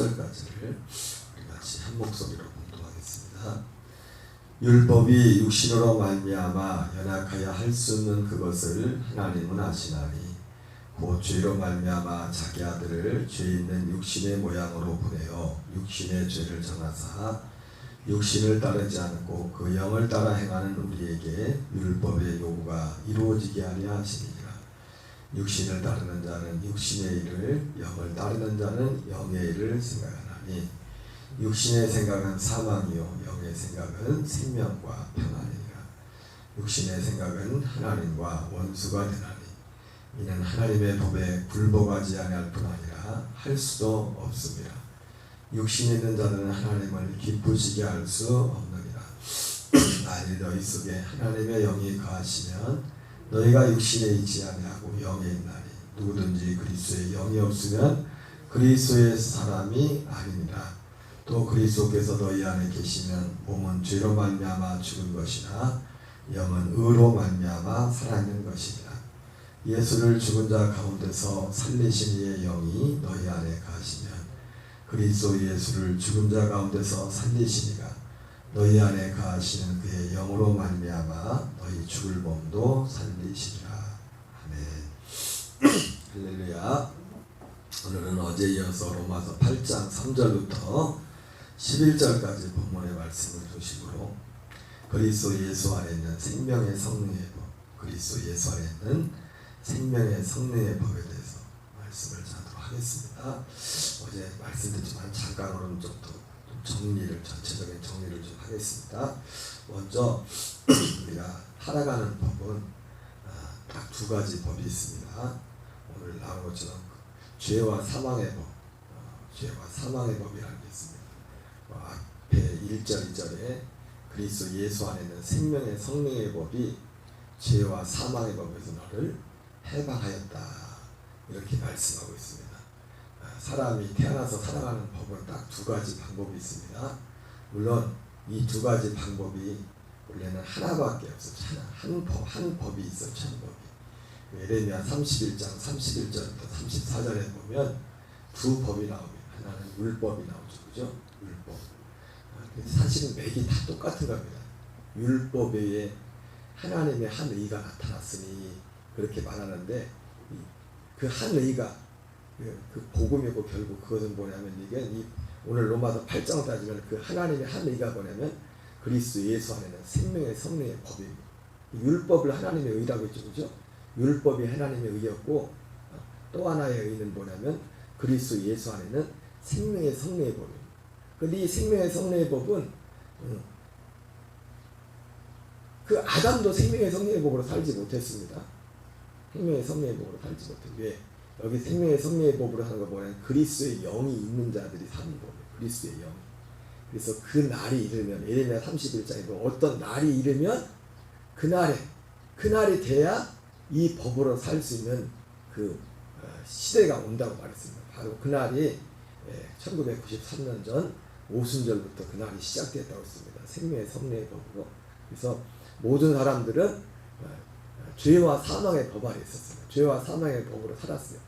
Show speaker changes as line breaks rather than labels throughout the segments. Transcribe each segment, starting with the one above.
11절까지를 우리 같이 한 목소리로 공독하겠습니다. 율법이 육신으로 말미암아 연약하여 할 수 없는 그것을 하나님은 아시나니 곧 죄로 말미암아 자기 아들을 죄 있는 육신의 모양으로 보내어 육신의 죄를 정하사 육신을 따르지 않고 그 영을 따라 행하는 우리에게 율법의 요구가 이루어지게 하려 하시니라. 육신을 따르는 자는 육신의 일을, 영을 따르는 자는 영의 일을 생각하나니 육신의 생각은 사망이요 영의 생각은 생명과 평안이니라. 육신의 생각은 하나님과 원수가 되나니 이는 하나님의 법에 굴복하지 아니할 뿐 아니라 할 수도 없습니다. 육신에 있는 자들은 하나님을 기쁘시게 할 수 없느니라. 만일 너희 속에 하나님의 영이 거하시면 너희가 육신에 있지 아니하고 영에 있나니 누구든지 그리스도의 영이 없으면 그리스도의 사람이 아니니라. 또 그리스도께서 너희 안에 계시면 몸은 죄로 말미암아 죽은 것이나 영은 의로 말미암아 살아있는 것이니라. 예수를 죽은 자 가운데서 살리신 이의 영이 너희 안에 가시면 그리스도 예수를 죽은 자 가운데서 살리시니가 너희 안에 가시는 그의 영으로 말미암아 너희 죽을 몸도 살리시리라. 아멘. 할렐루야. 오늘은 어제 이어서 로마서 8장 3절부터 11절까지 본문의 말씀을 중심으로 그리스도 예수 안에 있는 생명의 성령의 법, 그리스도 예수 안에 있는 생명의 성령의 법에 대해서 말씀을 하도록 하겠습니다. 어제 말씀드렸지만 잠깐으로는 좀 전체적인 정리를 좀 하겠습니다. 먼저 우리가 살아가는 법은 딱 두 가지 법이 있습니다. 오늘 나온 것처럼 죄와 사망의 법, 죄와 사망의 법이라는 게 있습니다. 앞에 1절, 2절에 그리스도 예수 안에 있는 생명의 성령의 법이 죄와 사망의 법에서 너를 해방하였다, 이렇게 말씀하고 있습니다. 사람이 태어나서 살아가는 법은 딱 두 가지 방법이 있습니다. 물론 이 두 가지 방법이 원래는 하나밖에 없어요. 한 법이 있어요. 한 법이. 예레미야 31장 31절부터 34절에 보면 두 법이 나옵니다. 하나는 율법이 나오죠. 그죠? 율법. 사실은 맥이 다 똑같은 겁니다. 율법 외에 하나님의 한 의가 나타났으니 그렇게 말하는데 그 한 의가 그 복음이고 결국 그것은 뭐냐면 이게 오늘 로마서 8장 따지면 그 하나님의 한 의가 뭐냐면 그리스도 예수 안에는 생명의 성령의 법입니다. 율법을 하나님의 의라고 했죠. 그죠? 율법이 하나님의 의였고 또 하나의 의는 뭐냐면 그리스도 예수 안에는 생명의 성령의 법입니다. 근데 이 생명의 성령의 법은 그 아담도 생명의 성령의 법으로 살지 못했습니다. 생명의 성령의 법으로 살지 못해요. 왜? 여기 생명의 성령의 법으로 하는 거 뭐냐면 그리스도의 영이 있는 자들이 사는 법이에요. 그리스도의 영이. 그래서 그 날이 이르면 예레미야 31장에 어떤 날이 이르면 그날이 돼야 이 법으로 살 수 있는 그 시대가 온다고 말했습니다. 바로 그날이 1993년 전 오순절부터 그날이 시작됐다고 했습니다. 생명의 성령의 법으로. 그래서 모든 사람들은 죄와 사망의 법 아래 있었습니다. 죄와 사망의 법으로 살았어요.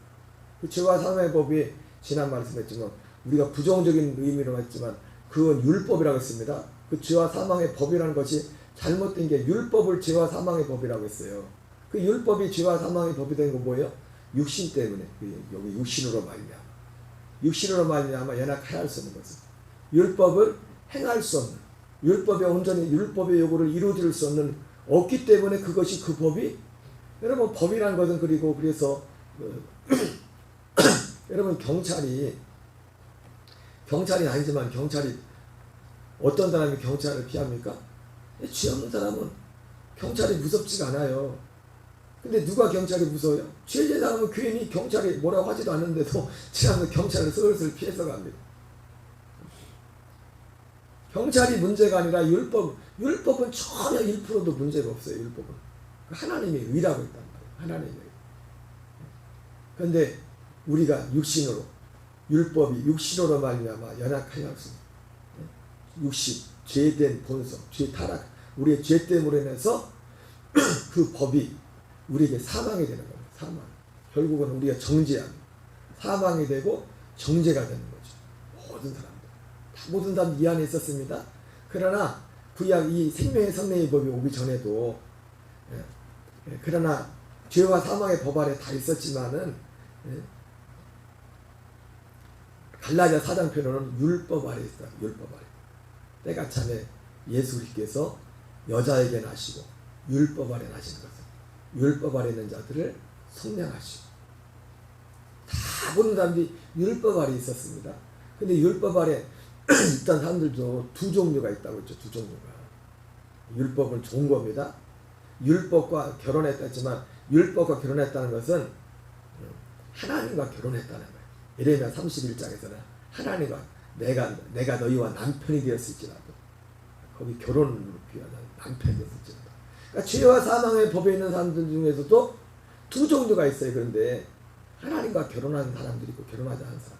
그 죄와 사망의 법이 지난 말씀했지만 우리가 부정적인 의미로 했지만 그건 율법이라고 했습니다. 그 죄와 사망의 법이라는 것이 잘못된 게 율법을 죄와 사망의 법이라고 했어요. 그 율법이 죄와 사망의 법이 된 건 뭐예요? 육신 때문에. 여기 육신으로 말미암아 연약해야 수 없는 것은 율법을 행할 수 없는, 율법에 온전히 율법의 요구를 이루어질 수 없는 없기 때문에 그것이 그 법이, 여러분 법이라는 것은 그래서 여러분 경찰이 아니지만 어떤 사람이 경찰을 피합니까? 죄 없는 사람은 경찰이 무섭지가 않아요. 근데 누가 경찰이 무서워요? 죄진 사람은 괜히 경찰이 뭐라고 하지도 않는데도 지나면 경찰을 슬슬 피해서 갑니다. 경찰이 문제가 아니라 율법은 전혀 1%도 문제가 없어요. 율법은 하나님의 의라고 했단 말이에요. 하나님의 의. 그런데 우리가 율법이 육신으로 말미암아 연약하여 육신, 죄된 본성, 죄 타락, 우리의 죄 때문에 인해서 그 법이 우리에게 사망이 되는 겁니다. 사망. 결국은 우리가 정죄합니다. 사망이 되고 정죄가 되는 거죠.
모든 사람들. 모든 사람 이 안에 있었습니다. 그러나 구약 이 생명의 성령의 법이 오기 전에도 그러나 죄와 사망의 법 아래 다 있었지만은 갈라디아 4장 표현으로는 율법 아래 있어요. 율법 아래. 때가 참에 예수 그리스도께서 여자에게 나시고 율법 아래 나시는 것은 율법 아래 있는 자들을 속량하시고 다 모든 사람들이 율법 아래 있었습니다. 근데 율법 아래 있던 사람들도 두 종류가 있다고 했죠. 두 종류가. 율법은 좋은 겁니다. 율법과 결혼했다 했지만 율법과 결혼했다는 것은 하나님과 결혼했다는 거예요. 예레미야 31장에서는 하나님과 내가 너희와 남편이 되었을지라도 거기 결혼을 비하는 남편이 되었을지라도 그러니까 죄와 사망의 법에 있는 사람들 중에서도 두 종류가 있어요. 그런데 하나님과 결혼하는 사람들이 있고 결혼하지 않은 사람,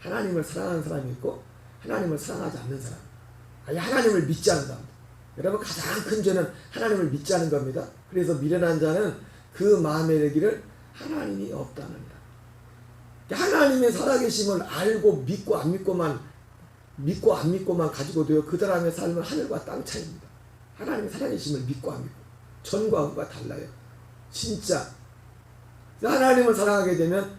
하나님을 사랑하는 사람이 있고 하나님을 사랑하지 않는 사람, 아니 하나님을 믿지 않는 사람. 여러분 가장 큰 죄는 하나님을 믿지 않는 겁니다. 그래서 미련한 자는 그 마음에 이르기를 하나님이 없다느니라. 하나님의 살아계심을 알고 믿고 안 믿고만 가지고도요 그 사람의 삶은 하늘과 땅 차이입니다. 하나님의 살아계심을 믿고 안 믿고 전과 후가 달라요. 진짜 하나님을 사랑하게 되면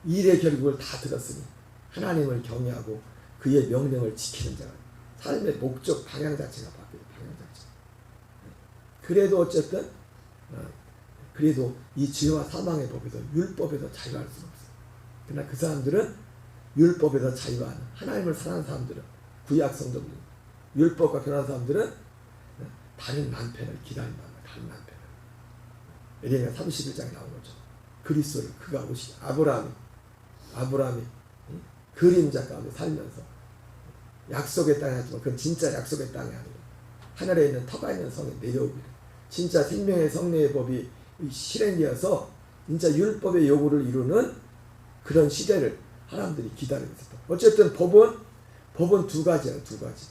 일의 결국을 다 들었으니 하나님을 경외하고 그의 명령을 지키는 자가 삶의 목적 방향 자체가 바뀌어요. 방향 자체. 그래도 어쨌든 그래도 이 죄와 사망의 법에서 율법에서 자유할 수는 없어요. 그러나 그 사람들은 율법에서 자유하는 하나님을 사랑하는 사람들은 구약 성도들 율법과 결혼한 사람들은 다른 남편을 기다린다. 다른 남편을. 예레미야 31장에 나온 거죠. 그리스도를 그가 오시 아브라함이 그림자 가운데 살면서 약속의 땅에 하지만 그건 진짜 약속의 땅이 아니에요. 하늘에 있는 터가 있는 성에 내려오기를 진짜 생명의 성령의 법이 실행되어서 진짜 율법의 요구를 이루는 그런 시대를 사람들이 기다리고 있었다. 어쨌든 법은 두 가지예요. 두 가지.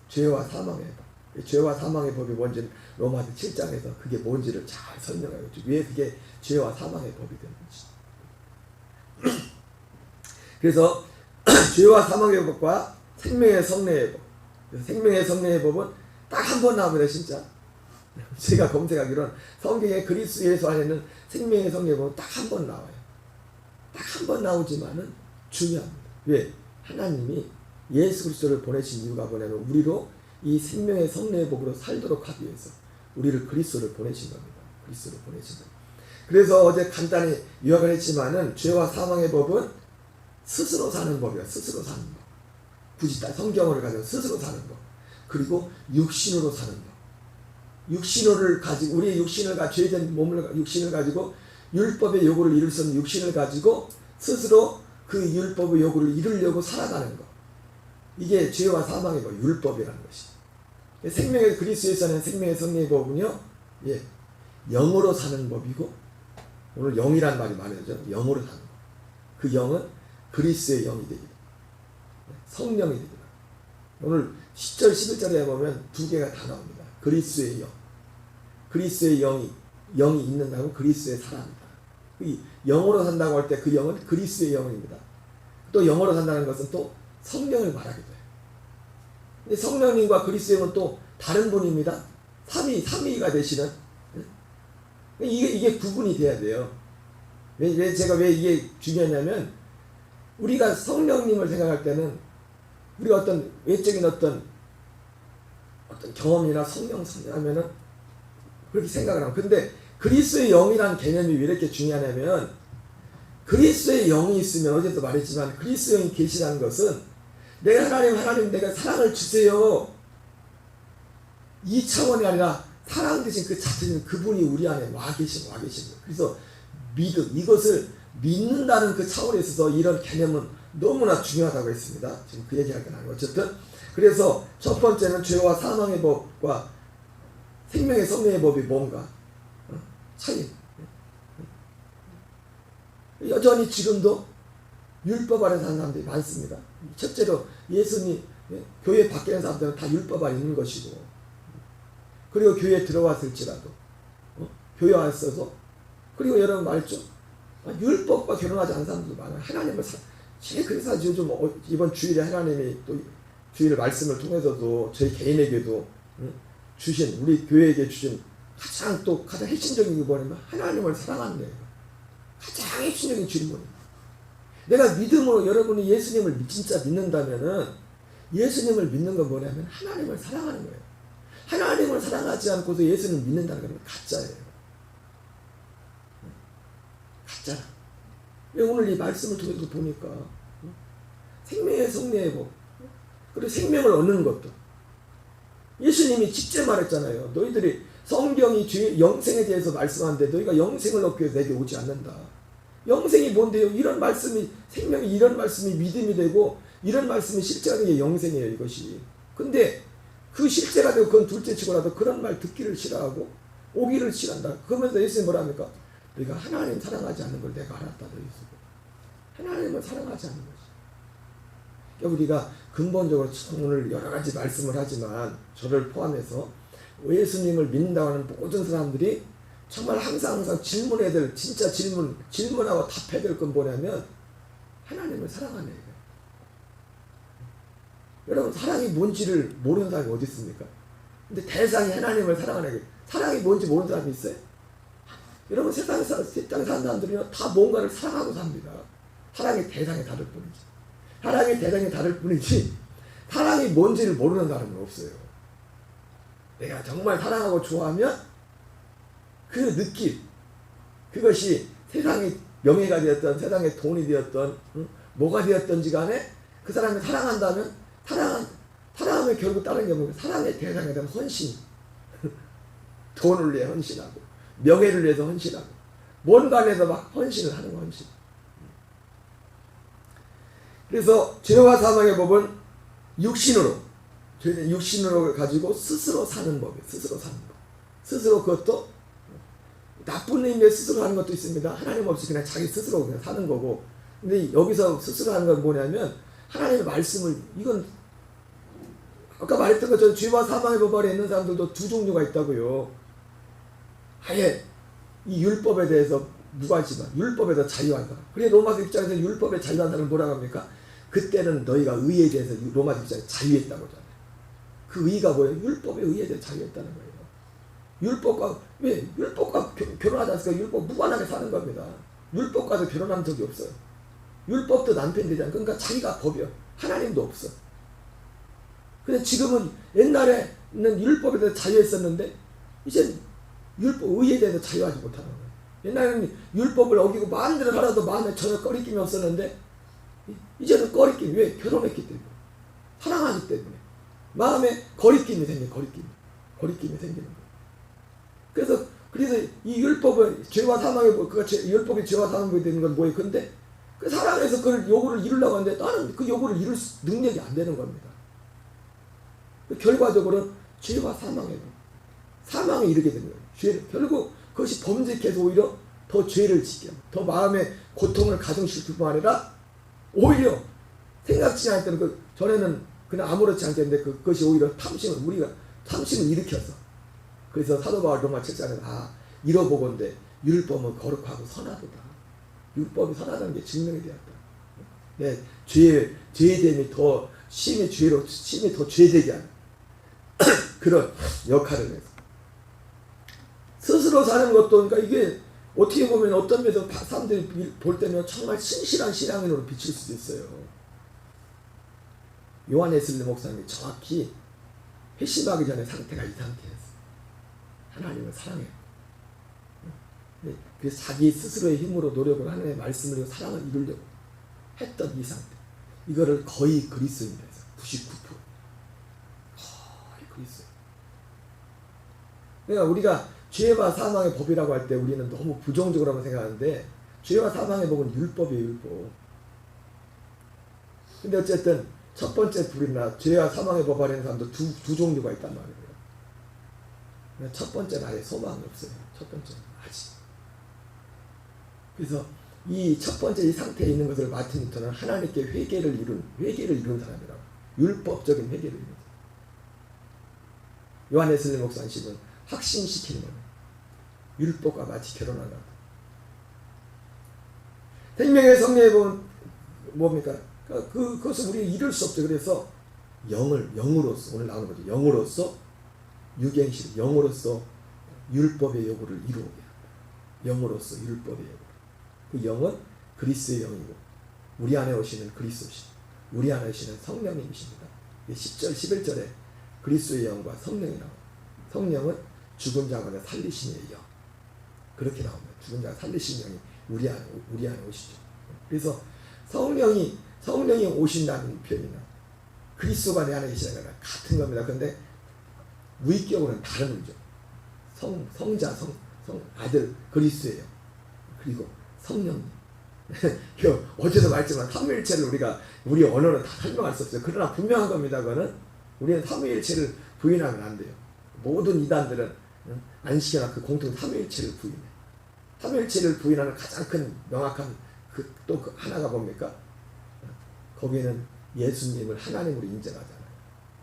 죄와 사망의 법. 죄와 사망의 법이 뭔지는 로마서 7장에서 그게 뭔지를 잘 설명하고 있죠. 왜 그게 죄와 사망의 법이 되는지. 그래서 죄와 사망의 법과 생명의 성령의 법. 생명의 성령의 법은 딱 한 번 나옵니다. 진짜. 제가 검색하기로는 성경에 그리스도 예수 안에는 생명의 성령의 법은 딱 한 번 나와요. 딱 한 번 나오지만은 중요합니다. 왜? 하나님이 예수 그리스도를 보내신 이유가 뭐냐면 우리로 이 생명의 성령의 법으로 살도록 하기 위해서 우리를 그리스도를 보내신 겁니다. 그리스도를 보내신 겁니다. 그래서 어제 간단히 요약을 했지만은 죄와 사망의 법은 스스로 사는 법이에요. 스스로 사는 법. 굳이 성경을 가지고 스스로 사는 법. 그리고 육신으로 사는 법. 육신을 가지고 우리의 육신을 죄된 몸을 육신을 가지고 율법의 요구를 이룰 수 없는 육신을 가지고 스스로 그 율법의 요구를 이루려고 살아가는 것. 이게 죄와 사망의 법, 율법이라는 것이. 생명의 그리스도에서는 생명의 성령의 법은요, 영으로 사는 법이고 오늘 영이란 말이 많이 나죠. 영으로 사는 법. 그 영은 그리스도의 영이 되기도 성령이 되기도 오늘 10절 11절에 보면 두 개가 다 나옵니다. 그리스도의 영. 그리스도의 영이 있는다고 그리스도의 사람이다. 영으로 산다고 할 때 그 영은 그리스도의 영입니다. 또 영으로 산다는 것은 또 성령을 말하기도 해요. 근데 성령님과 그리스도의 영은 또 다른 분입니다. 삼위가 되시는. 이게 구분이 돼야 돼요. 제가 왜 이게 중요하냐면 우리가 성령님을 생각할 때는 우리가 어떤 외적인 어떤 경험이나 성령하면은 그렇게 생각을 하고 근데 그리스도의 영이라는 개념이 왜 이렇게 중요하냐면 그리스도의 영이 있으면 어제도 말했지만 그리스도의 영이 계시라는 것은 내가 하나님 내가 사랑을 주세요. 이 차원이 아니라 사랑 대신 그 자체는 그분이 우리 안에 와 계신 거예요. 그래서 믿음 이것을 믿는다는 그 차원에 있어서 이런 개념은 너무나 중요하다고 했습니다. 지금 그 얘기할 건 아니고 어쨌든 그래서 첫 번째는 죄와 사망의 법과 생명의 성령의 법이 뭔가 차이. 여전히 지금도 율법 아래 사는 사람들이 많습니다. 첫째로 예수님 교회 밖에 있는 사람들은 다 율법 아래 있는 것이고 그리고 교회에 들어왔을지라도 교회 왔어도 그리고 여러분 말했죠. 율법과 결혼하지 않은 사람들도 많아요. 그래서 요즘 이번 주일에 하나님이 또 주일 말씀을 통해서도 저희 개인에게도 주신, 우리 교회에게 주신 가장 핵심적인 게 뭐냐면 하나님을 사랑하는 거예요. 가장 핵심적인 질문이에요. 내가 믿음으로 여러분이 예수님을 진짜 믿는다면은, 예수님을 믿는 건 뭐냐면 하나님을 사랑하는 거예요. 하나님을 사랑하지 않고서 예수님을 믿는다는 건 가짜예요. 가짜라. 오늘 이 말씀을 통해서 보니까 생명의 성례의 복, 그리고 생명을 얻는 것도 예수님이 직접 말했잖아요. 너희들이 성경이 영생에 대해서 말씀하는데 너희가 영생을 얻기 위해서 내게 오지 않는다. 영생이 뭔데요? 이런 말씀이, 생명이, 이런 말씀이 믿음이 되고 이런 말씀이 실제가 되는 게 영생이에요. 이것이. 근데 그 실제가 되고 그건 둘째치고라도 그런 말 듣기를 싫어하고 오기를 싫어한다. 그러면서 예수님 뭐라 합니까? 너희가 하나님 사랑하지 않는 걸 내가 알았다. 너희 하나님을 사랑하지 않는 것이. 그러니까 우리가 근본적으로 오늘 여러 가지 말씀을 하지만 저를 포함해서 예수님을 믿는다고 하는 모든 사람들이 정말 항상 질문해야 될, 진짜 질문하고 답해야 될 건 뭐냐면 하나님을 사랑하는 거예요. 여러분, 사랑이 뭔지를 모르는 사람이 어디 있습니까? 근데 대상이 하나님을 사랑하는 거예요. 사랑이 뭔지 모르는 사람이 있어요? 여러분, 세상에 사는 사람들은요, 다 뭔가를 사랑하고 삽니다. 사랑의 대상이 다를 뿐이지. 사랑의 대상이 다를 뿐이지, 사랑이 뭔지를 모르는 사람은 없어요. 내가 정말 사랑하고 좋아하면 그 느낌, 그것이 세상의 명예가 되었던, 세상의 돈이 되었던, 뭐가 되었던지 간에 그 사람이 사랑한다면, 사랑하면 결국 다른 게 뭐예요? 사랑의 대상에 대한 헌신. 돈을 위해 헌신하고, 명예를 위해서 헌신하고, 뭔가를 해서 막 헌신을 하는 거, 헌신. 그래서 죄와 사망의 법은 저희는 육신으로 가지고 스스로 사는 법이에요. 스스로 사는 법. 스스로, 그것도 나쁜 의미의 스스로 하는 것도 있습니다. 하나님 없이 그냥 자기 스스로 그냥 사는 거고. 근데 여기서 스스로 하는 건 뭐냐면 하나님의 말씀을, 이건 아까 말했던 것처럼 죄와 사망의 법 아래 있는 사람들도 두 종류가 있다고요. 아예 이 율법에 대해서 무관심한, 율법에서 자유한다. 그래 로마서 입장에서 율법에 자유한 사람은 뭐라고 합니까? 그때는 너희가 의에 대해서 로마서 입장에서 자유했다고 하잖아요. 그 의가 뭐예요? 율법의 의에 대해서 자유했다는 거예요. 율법과 결혼하지 않습니까? 율법 무관하게 사는 겁니다. 율법과도 결혼한 적이 없어요. 율법도 남편 되지 않아요. 그러니까 자기가 법이요. 하나님도 없어. 근데 지금은 옛날에는 율법에 대해서 자유했었는데 이제 율법 의에 대해서 자유하지 못하는 거예요. 옛날에는 율법을 어기고 마음대로 살아도 마음에 전혀 꺼리낌이 없었는데 이제는 꺼리낌. 왜? 결혼했기 때문에. 사랑하기 때문에. 마음에 거리낌이 생겨요. 거리낌이 생기는 거예요. 그래서 이 율법은 죄와 사망의 법, 율법이 죄와 사망이 되는 건 뭐예요? 근데 그 사랑해서 그걸 요구를 이루려고 하는데 나는 그 요구를 이룰 능력이 안 되는 겁니다. 결과적으로는 죄와 사망에 이르게 되는 거예요. 결국 그것이 범죄해서 오히려 더 죄를 짓게 하고 더 마음의 고통을 가중시킬 뿐만 아니라 오히려 생각지 않았던 전에는 그냥 아무렇지 않게 했는데 그것이 오히려 탐심을 일으켜서, 그래서 사도 바울 로마 7장에 이러보건대 율법은 거룩하고 선하도다. 율법이 선하다는 게 증명이 되었다. 네, 죄됨이 더 심히 더 죄되게 하는 그런 역할을 해서 스스로 사는 것도, 그러니까 이게 어떻게 보면 어떤 면에서 사람들이 볼 때면 정말 신실한 신앙인으로 비칠 수도 있어요. 요한 웨슬리 목사님이 정확히 회심하기 전에 상태가 이 상태였어요. 하나님을 사랑해요. 그래서 자기 스스로의 힘으로 노력을 하나님의 말씀을 위해 사랑을 이루려고 했던 이 상태. 이거를 거의 그리스도인에서 99%. 거의 그리스도인. 그러니까 우리가 죄와 사망의 법이라고 할 때 우리는 너무 부정적으로만 생각하는데 죄와 사망의 법은 율법이에요. 율법. 근데 어쨌든 첫 번째 불이나 죄와 사망의 법 아래 있는 사람도 두 종류가 있단 말이에요. 첫 번째는 아예 소망이 없어요. 첫 번째는 아직. 그래서 이 첫 번째 이 상태에 있는 것을 마틴 루터는 하나님께 회개를 이룬 사람이라고. 율법적인 회개를 이룬 사람. 요한 웨슬리 목사님은 확신시키는 거예요. 율법과 마치 결혼하다. 생명의 성례에 보면 뭡니까? 그것은 우리 이룰 수 없죠. 그래서 영으로서 오늘 나오는 거죠. 영으로서 유경실, 영으로서 율법의 요구를 이루게 합니다. 영으로서 율법의 요구. 그 영은 그리스도의 영이고 우리 안에 오시는 그리스도시고 우리 안에 오시는 성령님이십니다. 10절, 11절에 그리스도의 영과 성령이 나옵니다. 성령은 죽은 자 가운데 살리시는 영. 그렇게 나옵니다. 죽은 자 살리시는 영이 우리 안에 오시죠. 그래서 성령이 오신다는 표현이나 그리스도가 내 안에 계시다는 건 같은 겁니다. 그런데 무의격으로는 다른 의죠. 성자, 아들 그리스도예요. 그리고 성령님. 어제도 말했지만 삼위일체를 우리 언어로 다 설명할 수 없어요. 그러나 분명한 겁니다. 그거는 우리는 삼위일체를 부인하면 안 돼요. 모든 이단들은 안식이나 그 공통 삼위일체를 부인해. 삼위일체를 부인하는 가장 큰 명확한 또 하나가 뭡니까? 거기에는 예수님을 하나님으로 인정하잖아요.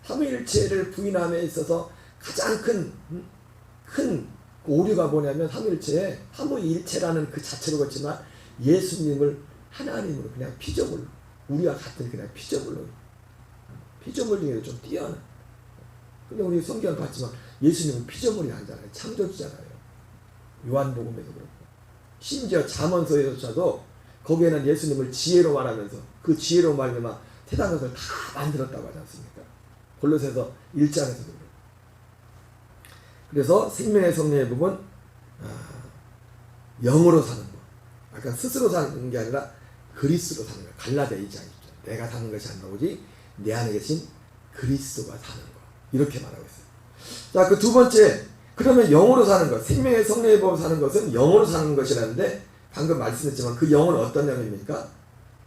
삼위일체를 부인함에 있어서 가장 큰 오류가 뭐냐면 삼위일체라는 그 자체로 그렇지만 예수님을 하나님으로 그냥 피조물로 우리와 같은 그냥 피조물 중에 좀 뛰어난. 근데 우리 성경을 봤지만 예수님은 피조물이 아니잖아요. 창조주잖아요. 요한복음에도 그렇고 심지어 잠언서에서도 거기에는 예수님을 지혜로 말하면서 그 지혜로 말미암아 세상 것을 다 만들었다고 하지 않습니까? 골로새서 1장에서도 그래요. 그래서 생명의 성령의 부분 영으로 사는 것. 아까 스스로 사는 게 아니라 그리스도로 사는 것. 갈라디아 2장 2절. 내가 사는 것이 아니라 오직 내 안에 계신 그리스도가 사는 것. 이렇게 말하고 있어요. 자, 그 두 번째. 그러면 영으로 사는 것. 생명의 성령의 법으로 사는 것은 영으로 사는 것이라는데 방금 말씀했지만 그 영은 어떤 영입니까?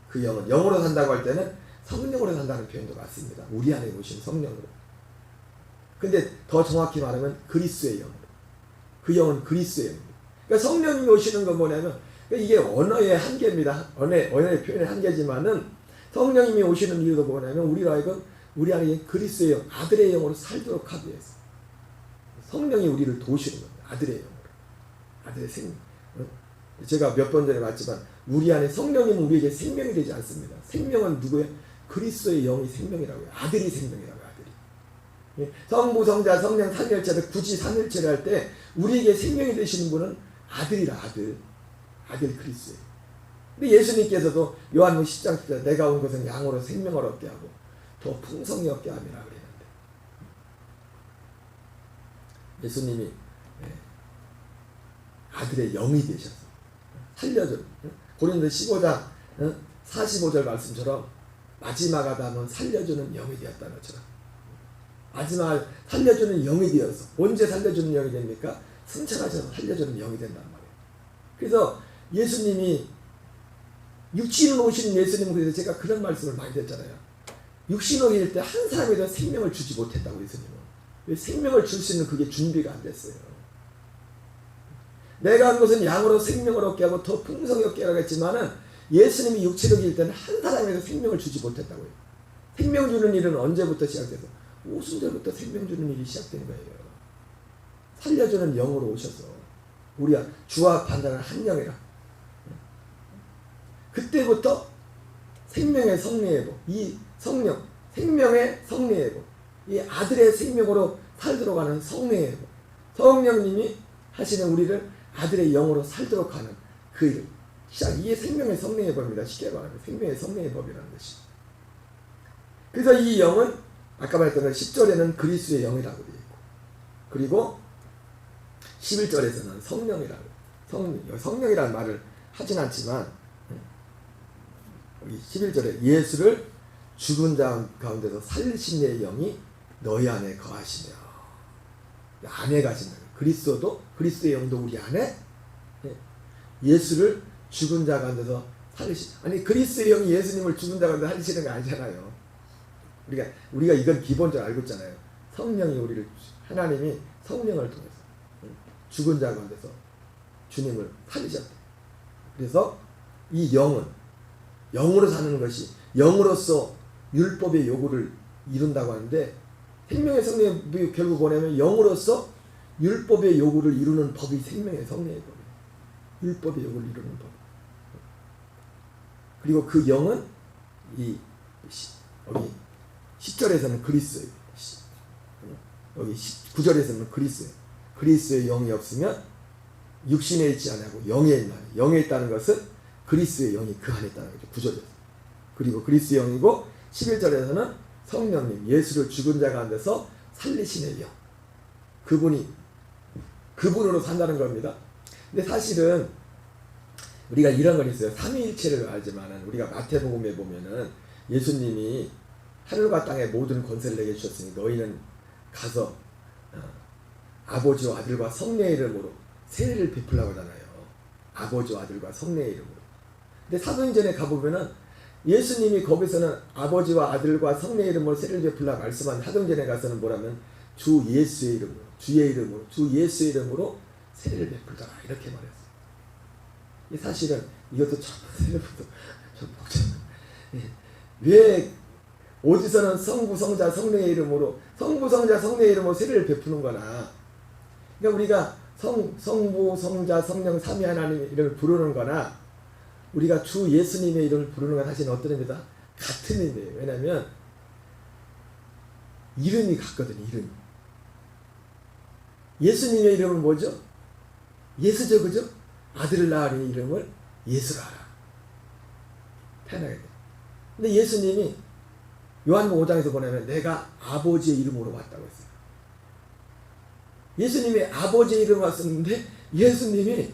그 영은 영으로 산다고 할 때는 성령으로 산다는 표현도 맞습니다. 우리 안에 오신 성령으로. 근데 더 정확히 말하면 그리스도의 영으로. 그 영은 그리스도의 영입니다. 그러니까 성령님이 오시는 건 뭐냐면 이게 언어의 한계입니다. 언어의 표현의 한계지만은 성령님이 오시는 이유도 뭐냐면 우리 안에 그리스도의 영, 아들의 영으로 살도록 하기 위해서. 성령이 우리를 도우시는 겁니다. 아들의 영으로. 아들의 생명. 제가 몇 번 전에 말했지만 우리 안에 성령님은 우리에게 생명이 되지 않습니다. 생명은 누구예요? 그리스도의 영이 생명이라고요. 아들이 생명이라고요. 아들이. 성부, 성자, 성령, 삼위일체를 굳이 삼위일체를 할 때 우리에게 생명이 되시는 분은 아들이라. 아들 그리스도예요. 근데 예수님께서도 요한복음 10장 10절 내가 온 것은 양으로 생명을 얻게 하고 더 풍성히 얻게 함이라 그랬는데 예수님이 아들의 영이 되셔서 살려준 고린도 15장 45절 말씀처럼 마지막 아담은 살려주는 영이 되었다는 것처럼 마지막 살려주는 영이 되어서 언제 살려주는 영이 됩니까? 승천하셔서 살려주는 영이 된단 말이에요. 그래서 예수님이 육신으로 오신 예수님은 그래서 제가 그런 말씀을 많이 드렸잖아요. 육신으로 오실 때 한 사람에도 생명을 주지 못했다고 예수님은. 왜 생명을 줄 수 있는 그게 준비가 안 됐어요. 내가 한 것은 양으로 생명을 얻게 하고 더 풍성히 얻게 하라고 했지만은 예수님이 육체로 길 때는 한 사람에도 생명을 주지 못했다고요. 생명 주는 일은 언제부터 시작돼서 오순절부터 생명 주는 일이 시작된 거예요. 살려주는 영으로 오셔서 우리가 주와 판단을 한 영이라. 그때부터 생명의 성령의 복, 이 성령, 생명의 성령의 복, 이 아들의 생명으로 살도록 하는 성령의 복, 성령님이 하시는 우리를 아들의 영으로 살도록 하는 그 일. 이게 생명의 성령의 법입니다. 쉽게 말하면 생명의 성령의 법이라는 것이. 그래서 이 영은 아까 말했던 10절에는 그리스도의 영이라고 되어 있고 그리고 11절에서는 성령이라고. 성령이라는 말을 하진 않지만 여기 11절에 예수를 죽은 자 가운데서 살리신 이의 영이 너희 안에 거하시며. 안에 가신다. 그리스도의 영도 우리 안에 예수를 죽은 자 가운데서 살리신. 아니 그리스도의 영이 예수님을 죽은 자 가운데 살리시는 게 아니잖아요. 우리가 이건 기본적으로 알고 있잖아요. 성령이 하나님이 성령을 통해서 죽은 자 가운데서 주님을 살리셨다. 그래서 이 영은 영으로 사는 것이 영으로서 율법의 요구를 이룬다고 하는데 생명의 성령이 결국 뭐냐면 영으로서 율법의 요구를 이루는 법이 생명의 성령의 법이에요. 율법의 요구를 이루는 법. 그리고 그 영은 여기 10절에서는 그리스도예요. 여기 9절에서는 그리스도예요. 그리스도의 영이 없으면 육신에 있지 않고 영에 있는, 영에 있다는 것은 그리스도의 영이 그 안에 있다는 거죠. 9절에서. 그리고 그리스도의 영이고 11절에서는 성령님, 예수를 죽은 자 가운데서 살리시는 영. 그분으로 산다는 겁니다. 근데 사실은 우리가 이런 건 있어요. 삼위일체를 알지만은 우리가 마태복음에 보면은 예수님이 하늘과 땅의 모든 권세를 내게 주셨으니 너희는 가서 아버지와 아들과 성령의 이름으로 세례를 베풀라고 하잖아요. 아버지와 아들과 성령의 이름으로. 근데 사도행전에 가보면은 예수님이 거기서는 아버지와 아들과 성령의 이름으로 세례를 베풀라 말씀한 사도행전에 가서는 뭐라면 주 예수의 이름으로, 주의 이름으로, 주 예수의 이름으로 세례를 베풀더라 이렇게 말했어요. 사실은 이것도 참 생각보다 좀 복잡해요. 왜 어디서는 성부, 성자, 성령의 이름으로 성부, 성자, 성령의 이름으로 세례를 베푸는 거나, 그러니까 우리가 성부, 성자, 성령 삼위 하나님의 이름을 부르는 거나 우리가 주 예수님의 이름을 부르는 건 사실은 어떤 의미다? 같은 의미예요. 왜냐하면 이름이 같거든요. 이름이. 예수님의 이름은 뭐죠? 예수죠, 그죠? 아들을 낳으니 이름을 예수라 하라. 편하게 돼. 근데 예수님이 요한복음 5장에서 보내면 내가 아버지의 이름으로 왔다고 했어요. 예수님이 아버지의 이름을 왔었는데 예수님의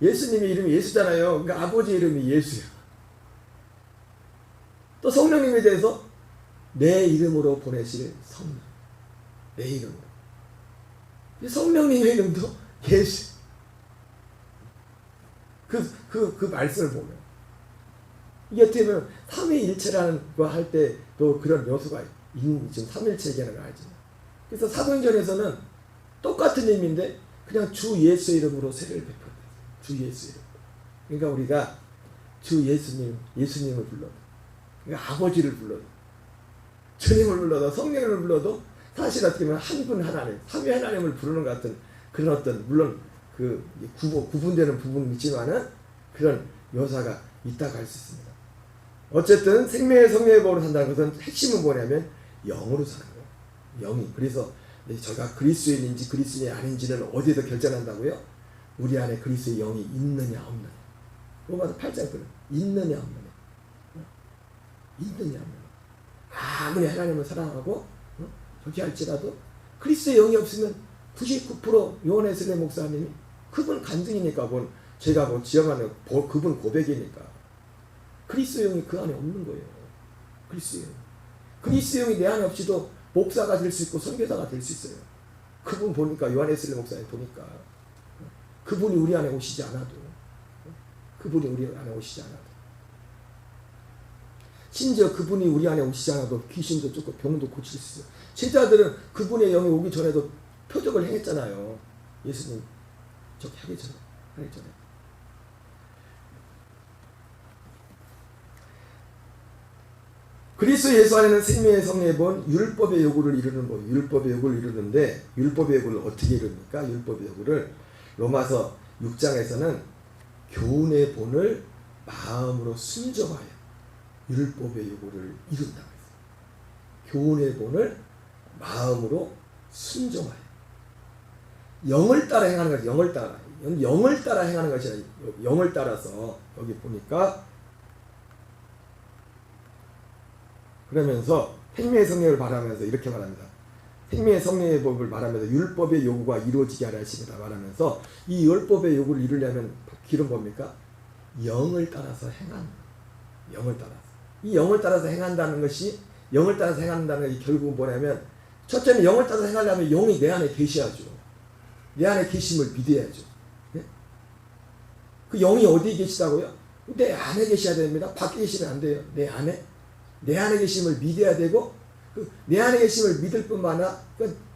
이름이 예수잖아요. 그러니까 아버지의 이름이 예수예요. 또 성령님에 대해서 내 이름으로 보내실 성령. 내 이름으로. 성령님의 이름도 예수. 그 말씀을 보면 이게 어떻게 보면 삼위일체라는 거 할 때 또 그런 요소가 지금 삼일체 얘기하는 거 알죠. 그래서 사도행전에서는 똑같은 의미인데 그냥 주 예수의 이름으로 세례를 베풀어요. 주 예수의 이름. 그러니까 우리가 주 예수님을 불러도, 그러니까 아버지를 불러도, 주님을 불러도, 성령을 불러도 사실 어떻게 보면 한 분 하나님, 삼위 하나님을 부르는 것 같은 그런 어떤, 물론 그 구분되는 부분이 있지만은 그런 묘사가 있다고 할 수 있습니다. 어쨌든 생명의 성령의 법으로 산다는 것은 핵심은 뭐냐면 영으로 사는 거예요. 영이. 그래서 저희가 그리스도인인지 그리스도인이 아닌지는 어디에서 결정한다고요? 우리 안에 그리스도의 영이 있느냐 없느냐. 로마서 8장 그래. 있느냐 없느냐. 있느냐 없느냐. 아무리 하나님을 사랑하고 그렇게 할지라도 그리스도의 영이 없으면 99% 요한의 슬레 목사님이 그분 간증이니까 제가 지어가는 그분 고백이니까 그리스도의 영이 그 안에 없는 거예요. 그리스도의 영이 내 안에 없이도 목사가 될 수 있고 선교사가 될 수 있어요. 그분 보니까 요한의 슬레 목사님 보니까 그분이 우리 안에 오시지 않아도 심지어 그분이 우리 안에 오시지 않아도 귀신도 쫓고 병도 고칠 수 있어요. 제자들은 그분의 영이 오기 전에도 표적을 행했잖아요. 예수님 저기 하기 전에. 그리스도 예수 안에는 생명의 성령의 본 율법의 요구를 이루는 법, 율법의 요구를 이루는데 율법의 요구를 어떻게 이룹니까? 율법의 요구를 로마서 6장에서는 교훈의 본을 마음으로 순종하여 율법의 요구를 이룬다고 했어요. 교훈의 본을 마음으로 순종하여 영을 따라 행하는 것이 영을 따라 행하는 것이 아니라 영을 따라서 여기 보니까 그러면서 생명의 성령을 말하면서 이렇게 말합니다. 생명의 성령의 법을 말하면서 율법의 요구가 이루어지게 하려 하십니다 말하면서 이 율법의 요구를 이루려면 길은 뭡니까? 영을 따라서 행하는 영을 따라서 이 영을 따라서 행한다는 것이 결국은 뭐냐면 첫째는 영을 따라서 행하려면 영이 내 안에 계셔야죠. 내 안에 계심을 믿어야죠. 네? 그 영이 어디에 계시다고요? 내 안에 계셔야 됩니다. 밖에 계시면 안 돼요. 내 안에 계심을 믿어야 되고 내 안에 계심을 믿을 뿐만 아니라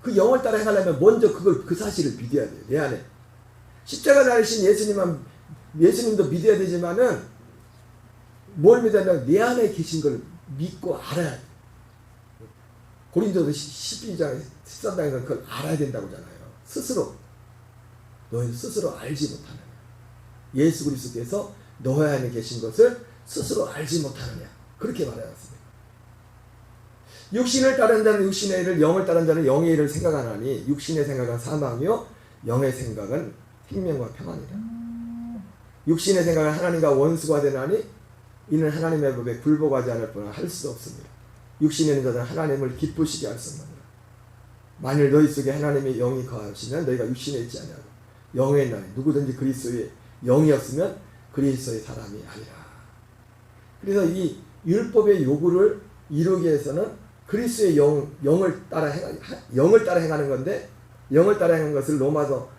그 영을 따라 행하려면 먼저 그 사실을 믿어야 돼요. 내 안에 십자가 달리신 예수님도 믿어야 되지만은 뭘 믿어야 내 안에 계신 걸 믿고 알아야 돼. 고린도서 12장 13장에서 그걸 알아야 된다고 하잖아요. 너희는 스스로 알지 못하느냐. 예수 그리스도께서 너희 안에 계신 것을 스스로 알지 못하느냐. 그렇게 말해놨습니다. 육신을 따른 자는 육신의 일을, 영을 따른 자는 영의 일을 생각하나니 육신의 생각은 사망이요 영의 생각은 생명과 평안이라. 육신의 생각은 하나님과 원수가 되나니 이는 하나님의 법에 굴복하지 않을 뿐 할 수도 없습니다. 육신에 있는 자들은 하나님을 기쁘시게 할 수 없느니라. 만일 너희 속에 하나님의 영이 거하시면 너희가 육신에 있지 아니하고 영에 있나니 누구든지 그리스도의 영이 없으면 그리스도의 사람이 아니라. 그래서 이 율법의 요구를 이루기 위해서는 그리스도의 영을 따라 행하는 건데, 영을 따라 행하는 것을 로마서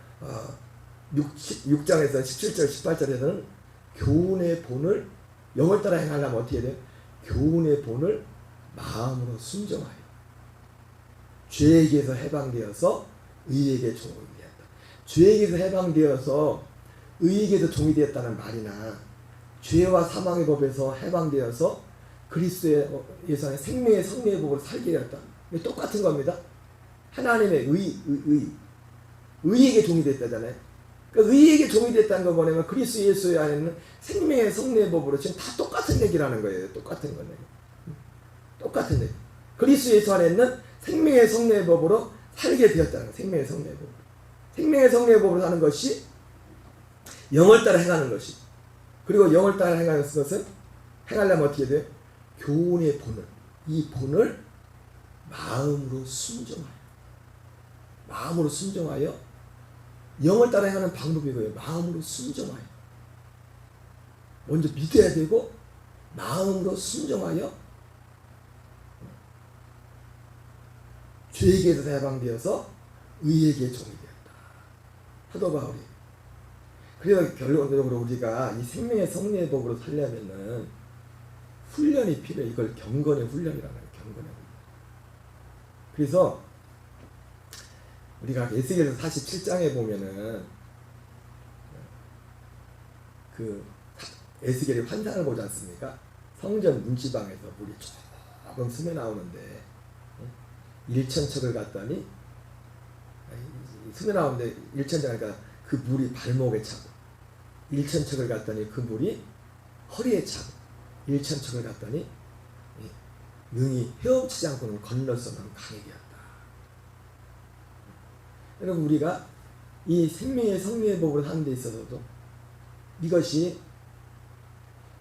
6장에서 17절 18절에서는 교훈의 본을, 영을 따라 행하려면 어떻게 돼요? 교훈의 본을 마음으로 순종하여 죄에게서 해방되어서 의에게 종이 되었다. 죄에게서 해방되어서 의에게서 종이 되었다는 말이나 죄와 사망의 법에서 해방되어서 그리스도의 예산의 생명의 성리의 법으로 살게 되었다. 똑같은 겁니다. 하나님의 의에게 종이 됐다잖아요. 그러니까 의에게 종이 됐다는 거 뭐냐면 그리스도 예수 안에는 생명의 성리의 법으로 지금 다 똑같은 얘기라는 거예요. 똑같은 거네요. 똑같은 얘기. 그리스도 예수 안에 있는 생명의 성리의 법으로 살게 되었다는 거예요. 생명의 성리의 법. 생명의 성리의 법으로 사는 것이 영을 따라 행하는 것이. 그리고 영을 따라 행하는 것은 행하려면 어떻게 돼요? 교훈의 본을, 이 본을 마음으로 순종하여 영을 따라 행하는 방법이고요. 마음으로 순종하여 먼저 믿어야 되고 마음으로 순종하여 죄에게서 해방되어서 의에게 종이 되었다. 사도 바울이. 그래서 결론적으로 우리가 이 생명의 성리의 법으로 살려면은 훈련이 필요해. 이걸 경건의 훈련이라는 거예요. 경건의 훈련. 그래서 우리가 에스겔서 47장에 보면은 그 에스겔이 환상을 보지 않습니까? 성전 문지방에서 물이 조금 스며 나오는데 1,000척을 갔더니 스며 나오는데 1,000척이니까 그 물이 발목에 차고 1,000척을 갔더니 그 물이 허리에 차고 1,000척을 갔더니 능히 헤엄치지 않고는 건널 수 없는 강이 되었다. 여러분 우리가 이 생명의 성리의 법으로 사는 데 있어서도 이것이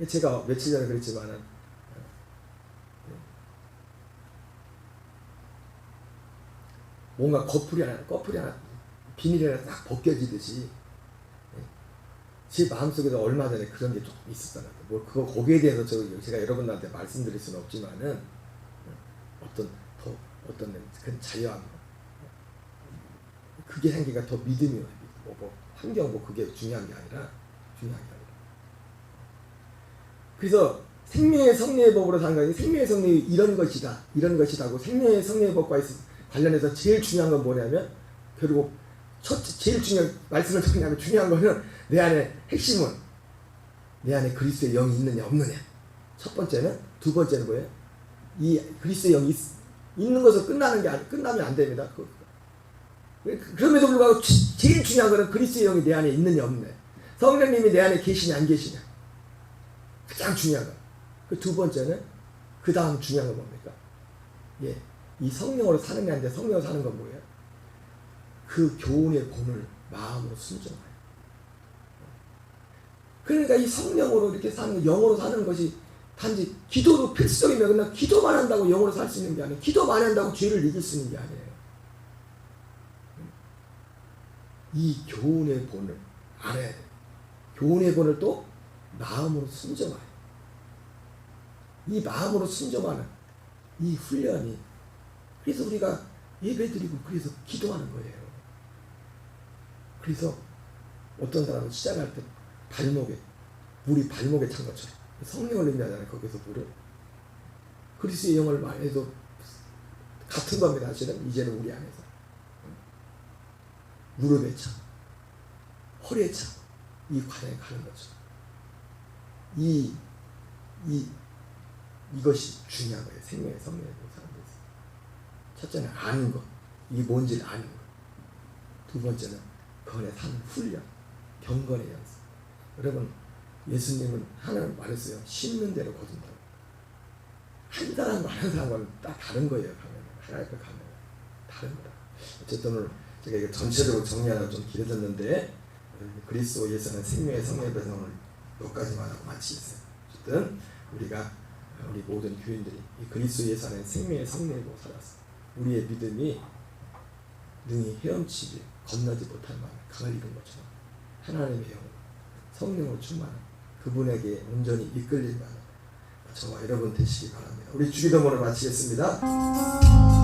제가 며칠 전에 그랬지만은 뭔가 거풀이 하나 비닐이 하나 딱 벗겨지듯이 제 마음속에도 얼마 전에 그런 게 조금 있었던 것 같아요. 뭐 그거 거기에 대해서 제가 여러분들한테 말씀드릴 수는 없지만은 어떤 그 자유함 그게 생기가 더 믿음이 뭐 환경 뭐 그게 중요한 게 아니라 그래서 생명의 성리의 법으로 사는 거예요. 생명의 성리 이런 것이다고 생명의 성리의 법과 관련해서 제일 중요한 건 뭐냐면 결국 제일 중요한 말씀을 정리하면 중요한 거는 내 안에 핵심은 내 안에 그리스도의 영이 있느냐 없느냐. 첫 번째는. 두 번째는 뭐예요? 이 그리스도의 영이 있는 것으로 끝나면 안 됩니다. 그럼에도 불구하고 제일 중요한 거는 그리스도의 영이 내 안에 있느냐 없느냐. 성령님이 내 안에 계시냐 안 계시냐. 가장 중요한 거. 그 두 번째는 그 다음 중요한 건 뭡니까? 이 성령으로 사는 게 아닌데 성령으로 사는 건 뭐예요? 그 교훈의 본을 마음으로 순종하여. 그러니까 이 성령으로 이렇게 사는, 영으로 사는 것이 단지 기도로 필수적이면 그냥 기도만 한다고 영으로 살 수 있는 게 아니에요. 기도만 한다고 죄를 이길 수 있는 게 아니에요. 이 교훈의 본을 알아야 돼요. 교훈의 본을 또 마음으로 순종하여. 이 마음으로 순종하는 이 훈련이, 그래서 우리가 예배드리고 그래서 기도하는 거예요. 그래서 어떤 사람은 시작할 때 물이 발목에 찬 것처럼 성령을 의미하잖아요. 거기서 물을 그리스도의 영을 말해도 같은 겁니다. 사실은 이제는 우리 안에서 무릎에 차, 허리에 차, 이 과정에 가는 거죠. 이것이 중요한 거예요. 생명의 성령의 사람들. 첫째는 아는 것, 이게 뭔지를 아는 것. 두 번째는 그 안에 사는 훈련, 경건의 연습. 여러분, 예수님은 하나님 말했어요. 심는 대로 거둔다고. 한 사람과 한 사람과는 딱 다른 거예요. 가면 하나님 앞에 가면 다른 거다. 어쨌든 오늘 제가 이게 전체적으로 정리하려고 좀 길어졌는데 그리스도에서는 생명의 성령의 배성을 여기까지만 하고 마치겠어요. 어쨌든 우리 모든 교인들이 이 그리스도에서는 생명의 성령으로 살았어. 우리의 믿음이 능히 헤엄치지 건너지 못할 만한 강을 이룬 것처럼 하나님의 영 성령으로 충만한 그분에게 온전히 이끌릴 만한 저와 여러분 되시기 바랍니다. 우리 주기도문을 마치겠습니다.